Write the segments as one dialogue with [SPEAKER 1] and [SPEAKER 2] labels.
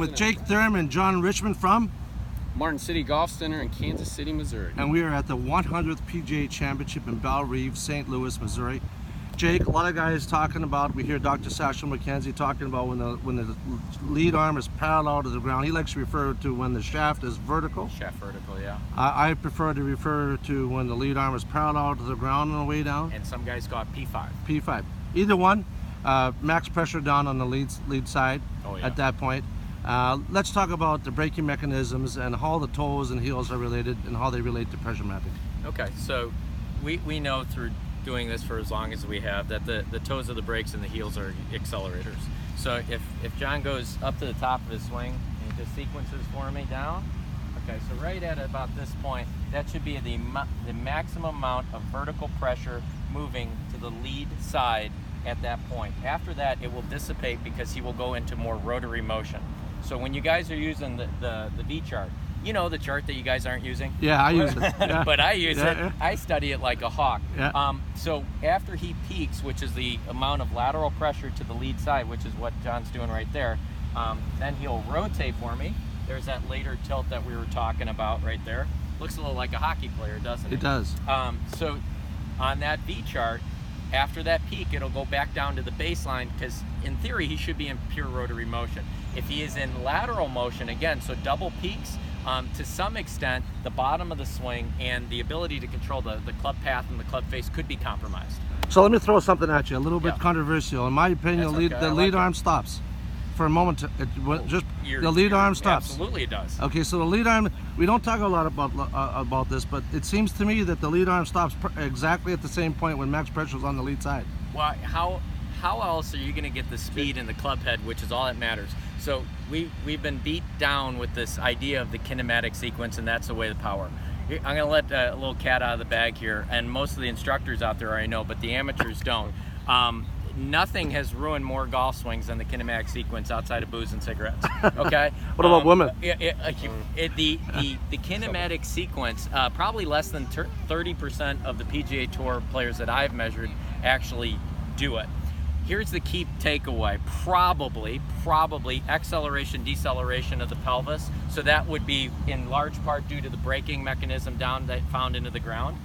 [SPEAKER 1] With Jake Thurm and John Richman from
[SPEAKER 2] Martin City Golf Center in Kansas City, Missouri.
[SPEAKER 1] And we are at the 100th PGA Championship in Belle Reve, St. Louis, Missouri. Jake, a lot of guys talking about, we hear Dr. Sashel McKenzie talking about when the lead arm is parallel to the ground. He likes to refer to when the shaft is vertical.
[SPEAKER 2] Shaft vertical, yeah.
[SPEAKER 1] I prefer to refer to when the lead arm is parallel to the ground on the way down.
[SPEAKER 2] And some guys call it P5.
[SPEAKER 1] P5. Either one, max pressure down on the lead side at that point. Let's talk about the braking mechanisms and how the toes and heels are related and how they relate to pressure mapping.
[SPEAKER 3] Okay, so we know through doing this for as long as we have that the toes of the brakes and the heels are accelerators. So if John goes up to the top of his swing and he just sequences for me down, okay, so right at about this point, that should be the maximum amount of vertical pressure moving to the lead side at that point. After that, it will dissipate because he will go into more rotary motion. So when you guys are using the V chart, you know the chart that you guys aren't using?
[SPEAKER 1] Yeah, I use it. Yeah.
[SPEAKER 3] But I use it.
[SPEAKER 1] Yeah.
[SPEAKER 3] I study it like a hawk.
[SPEAKER 1] Yeah.
[SPEAKER 3] So after he peaks, which is the amount of lateral pressure to the lead side, which is what John's doing right there, then he'll rotate for me. There's that later tilt that we were talking about right there. Looks a little like a hockey player, doesn't it?
[SPEAKER 1] It does.
[SPEAKER 3] So on that V chart, after that peak, it'll go back down to the baseline because in theory, he should be in pure rotary motion. If he is in lateral motion, again, so double peaks, to some extent, the bottom of the swing and the ability to control the club path and the club face could be compromised.
[SPEAKER 1] So let me throw something at you, a little bit controversial. In my opinion, the lead arm stops for a moment. The lead arm stops.
[SPEAKER 3] Absolutely, it does.
[SPEAKER 1] Okay, so the lead arm, we don't talk a lot about this, but it seems to me that the lead arm stops exactly at the same point when max pressure is on the lead side.
[SPEAKER 3] Well, how else are you going to get the speed in the club head, which is all that matters? So we've been beat down with this idea of the kinematic sequence, and that's the way to power. I'm going to let a little cat out of the bag here, and most of the instructors out there already know, but the amateurs don't. Nothing has ruined more golf swings than the kinematic sequence outside of booze and cigarettes. Okay.
[SPEAKER 1] What about women?
[SPEAKER 3] The kinematic sequence, probably less than 30% of the PGA Tour players that I've measured actually do it. Here's the key takeaway: probably acceleration, deceleration of the pelvis. So that would be in large part due to the braking mechanism down that found into the ground.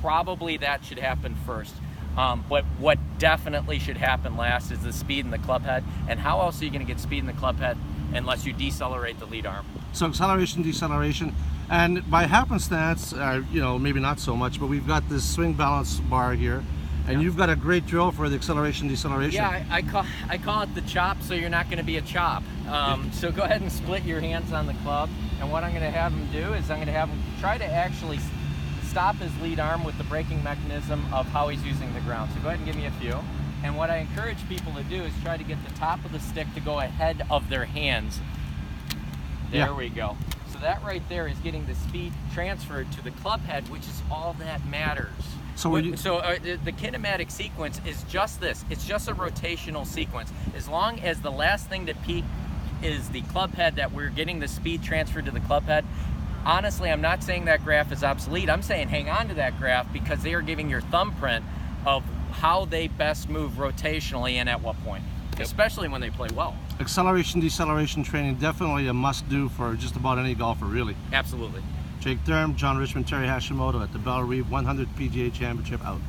[SPEAKER 3] Probably that should happen first. But what definitely should happen last is the speed in the club head. And how else are you going to get speed in the club head unless you decelerate the lead arm?
[SPEAKER 1] So acceleration, deceleration, and by happenstance, maybe not so much, but we've got this SwingBalance bar here. And you've got a great drill for the acceleration, deceleration.
[SPEAKER 3] Yeah, I call it the chop, so you're not going to be a chop. So go ahead and split your hands on the club. And what I'm going to have him do is I'm going to have him try to actually stop his lead arm with the braking mechanism of how he's using the ground. So go ahead and give me a few. And what I encourage people to do is try to get the top of the stick to go ahead of their hands. There we go. So that right there is getting the speed transferred to the club head, which is all that matters. So the kinematic sequence is just this. It's just a rotational sequence. As long as the last thing to peak is the club head, that we're getting the speed transferred to the club head. Honestly, I'm not saying that graph is obsolete. I'm saying hang on to that graph because they are giving your thumbprint of how they best move rotationally and at what point, especially when they play well.
[SPEAKER 1] Acceleration, deceleration training, definitely a must-do for just about any golfer, really.
[SPEAKER 3] Absolutely.
[SPEAKER 1] Jake Thurm, John Richman, Terry Hashimoto at the Belle Reve 100 PGA Championship out.